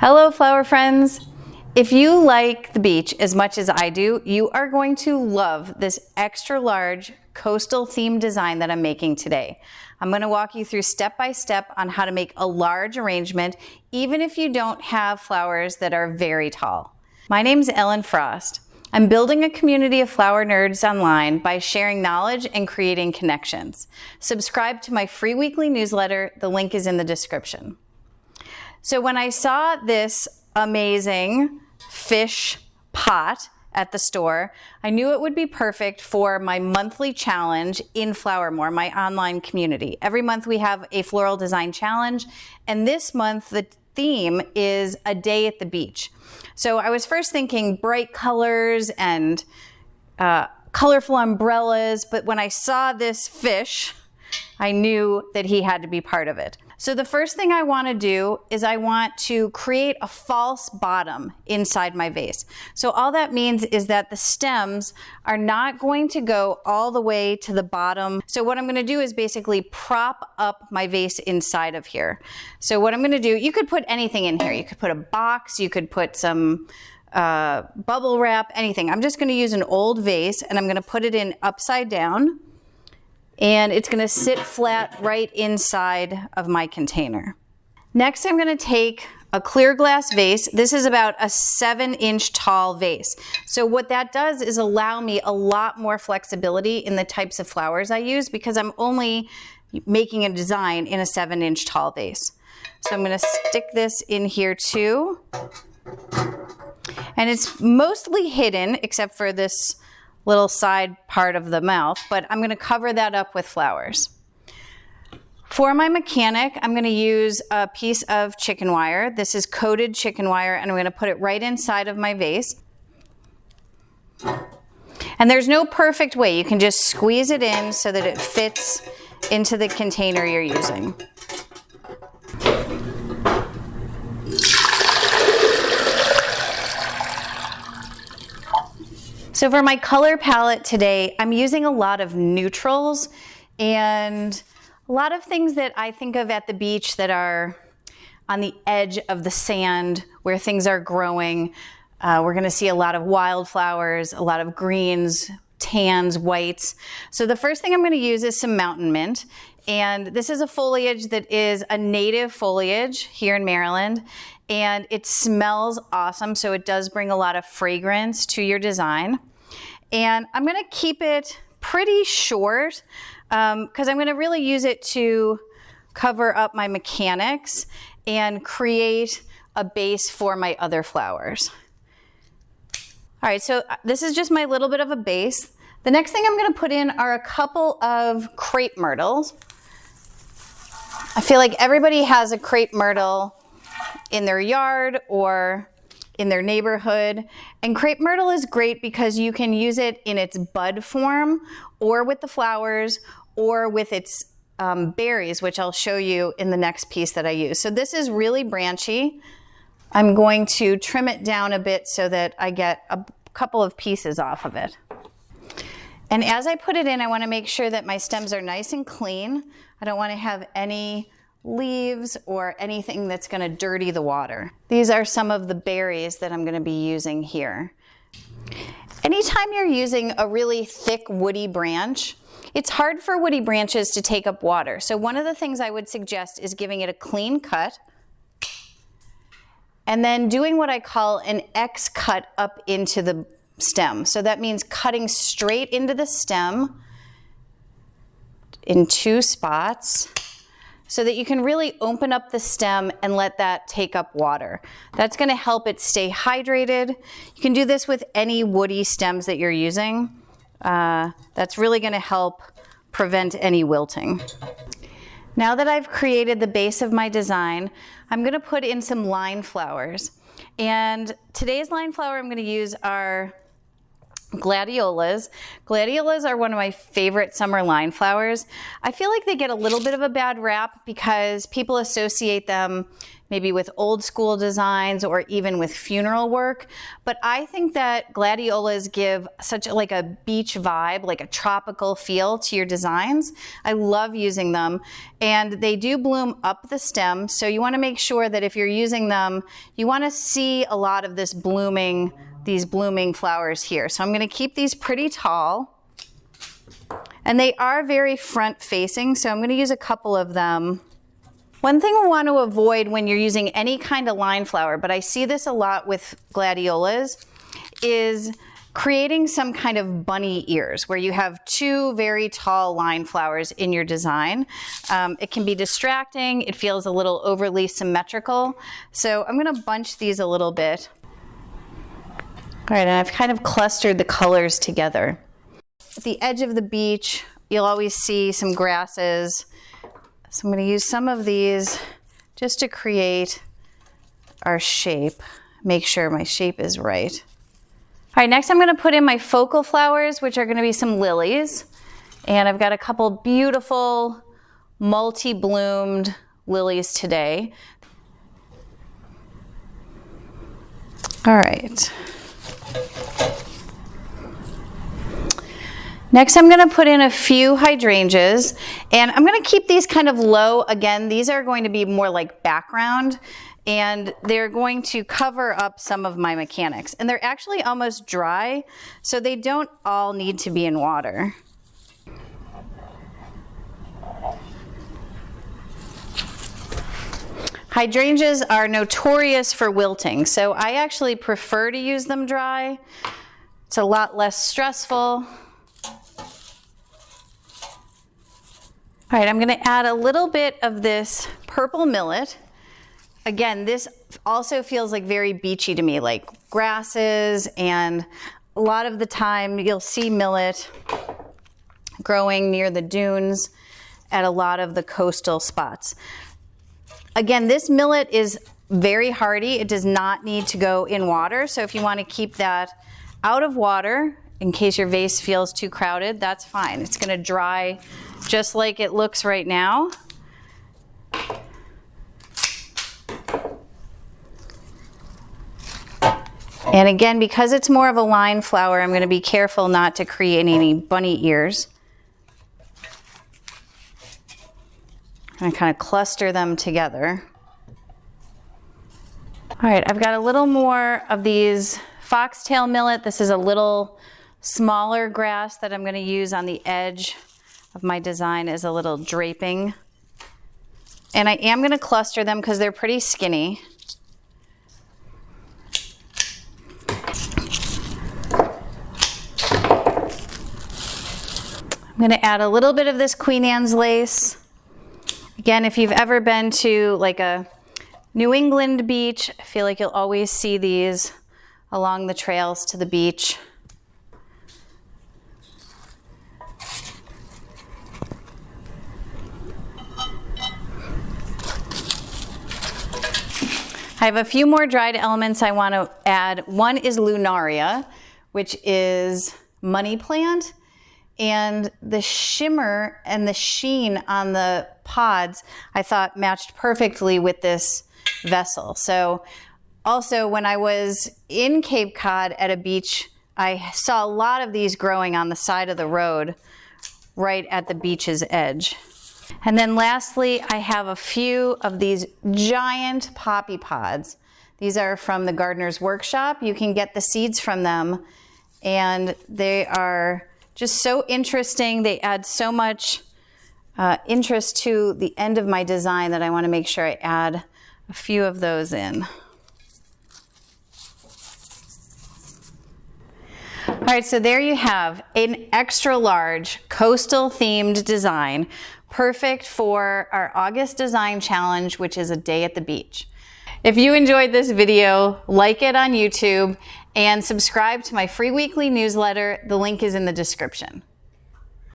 Hello, flower friends. If you like the beach as much as I do, you are going to love this extra large coastal theme design that I'm making today. I'm going to walk you through step by step on how to make a large arrangement, even if you don't have flowers that are very tall. My name's Ellen Frost. I'm building a community of flower nerds online by sharing knowledge and creating connections. Subscribe to my free weekly newsletter. The link is in the description. So when I saw this amazing fish pot at the store, I knew it would be perfect for my monthly challenge in FlowerMore, my online community. Every month we have a floral design challenge, and this month the theme is a day at the beach. So I was first thinking bright colors and colorful umbrellas, but when I saw this fish, I knew that he had to be part of it. So the first thing I want to do is I want to create a false bottom inside my vase. So all that means is that the stems are not going to go all the way to the bottom. So what I'm going to do is basically prop up my vase inside of here. So what I'm going to do, you could put anything in here. You could put a box, you could put some bubble wrap, anything. I'm just going to use an old vase and I'm going to put it in upside down. And it's going to sit flat right inside of my container. Next, I'm going to take a clear glass vase. This is about a 7-inch tall vase. So what that does is allow me a lot more flexibility in the types of flowers I use because I'm only making a design in a 7-inch tall vase. So I'm going to stick this in here too. And it's mostly hidden except for this little side part of the mouth, but I'm going to cover that up with flowers. For my mechanic, I'm going to use a piece of chicken wire. This is coated chicken wire, and I'm going to put it right inside of my vase. And there's no perfect way. You can just squeeze it in so that it fits into the container you're using. So for my color palette today, I'm using a lot of neutrals and a lot of things that I think of at the beach that are on the edge of the sand where things are growing. We're going to see a lot of wildflowers, a lot of greens, tans, whites. So the first thing I'm going to use is some mountain mint. And this is a foliage that is a native foliage here in Maryland. And it smells awesome, so it does bring a lot of fragrance to your design. And I'm going to keep it pretty short because I'm going to really use it to cover up my mechanics and create a base for my other flowers. All right, so this is just my little bit of a base. The next thing I'm going to put in are a couple of crepe myrtles. I feel like everybody has a crepe myrtle in their yard or in their neighborhood. And crepe myrtle is great because you can use it in its bud form or with the flowers or with its berries, which I'll show you in the next piece that I use. So this is really branchy. I'm going to trim it down a bit so that I get a couple of pieces off of it. And as I put it in, I want to make sure that my stems are nice and clean. I don't want to have any leaves or anything that's going to dirty the water. These are some of the berries that I'm going to be using here. Anytime you're using a really thick woody branch, it's hard for woody branches to take up water. So one of the things I would suggest is giving it a clean cut and then doing what I call an X cut up into the stem. So that means cutting straight into the stem in 2 spots, so that you can really open up the stem and let that take up water. That's going to help it stay hydrated. You can do this with any woody stems that you're using. That's really going to help prevent any wilting. Now that I've created the base of my design, I'm going to put in some line flowers. And today's line flower I'm going to use are gladiolas. Gladiolas are one of my favorite summer line flowers. I feel like they get a little bit of a bad rap because people associate them maybe with old school designs or even with funeral work. But I think that gladiolas give such like a beach vibe, like a tropical feel to your designs. I love using them, and they do bloom up the stem. So you want to make sure that if you're using them, you want to see a lot of this blooming, these blooming flowers here. So I'm going to keep these pretty tall. And they are very front facing, so I'm going to use a couple of them. One thing we want to avoid when you're using any kind of line flower, but I see this a lot with gladiolas, is creating some kind of bunny ears where you have two very tall line flowers in your design. It can be distracting. It feels a little overly symmetrical. So I'm going to bunch these a little bit. All right, and I've kind of clustered the colors together. At the edge of the beach, you'll always see some grasses. So I'm going to use some of these just to create our shape. Make sure my shape is right. All right, next I'm going to put in my focal flowers, which are going to be some lilies. And I've got a couple beautiful multi-bloomed lilies today. All right. Next, I'm going to put in a few hydrangeas, and I'm going to keep these kind of low. Again, these are going to be more like background, and they're going to cover up some of my mechanics. And they're actually almost dry, so they don't all need to be in water. Hydrangeas are notorious for wilting, so I actually prefer to use them dry. It's a lot less stressful. All right, I'm going to add a little bit of this purple millet. Again, this also feels like very beachy to me, like grasses, and a lot of the time you'll see millet growing near the dunes at a lot of the coastal spots. Again, this millet is very hardy. It does not need to go in water, so if you want to keep that out of water in case your vase feels too crowded, that's fine. It's going to dry just like it looks right now. And again, because it's more of a line flower, I'm going to be careful not to create any bunny ears. I'm going to kind of cluster them together. All right, I've got a little more of these foxtail millet. This is a little smaller grass that I'm going to use on the edge of my design as a little draping. And I am going to cluster them because they're pretty skinny. I'm going to add a little bit of this Queen Anne's lace. Again, if you've ever been to like a New England beach, I feel like you'll always see these along the trails to the beach. I have a few more dried elements I want to add. One is lunaria, which is money plant. And the shimmer and the sheen on the pods, I thought matched perfectly with this vessel. So also when I was in Cape Cod at a beach, I saw a lot of these growing on the side of the road right at the beach's edge. And then lastly, I have a few of these giant poppy pods. These are from the Gardener's Workshop. You can get the seeds from them, and they are just so interesting. They add so much interest to the end of my design that I want to make sure I add a few of those in. All right, so there you have an extra large coastal themed design, perfect for our August design challenge, which is a day at the beach. If you enjoyed this video, like it on YouTube and subscribe to my free weekly newsletter. The link is in the description.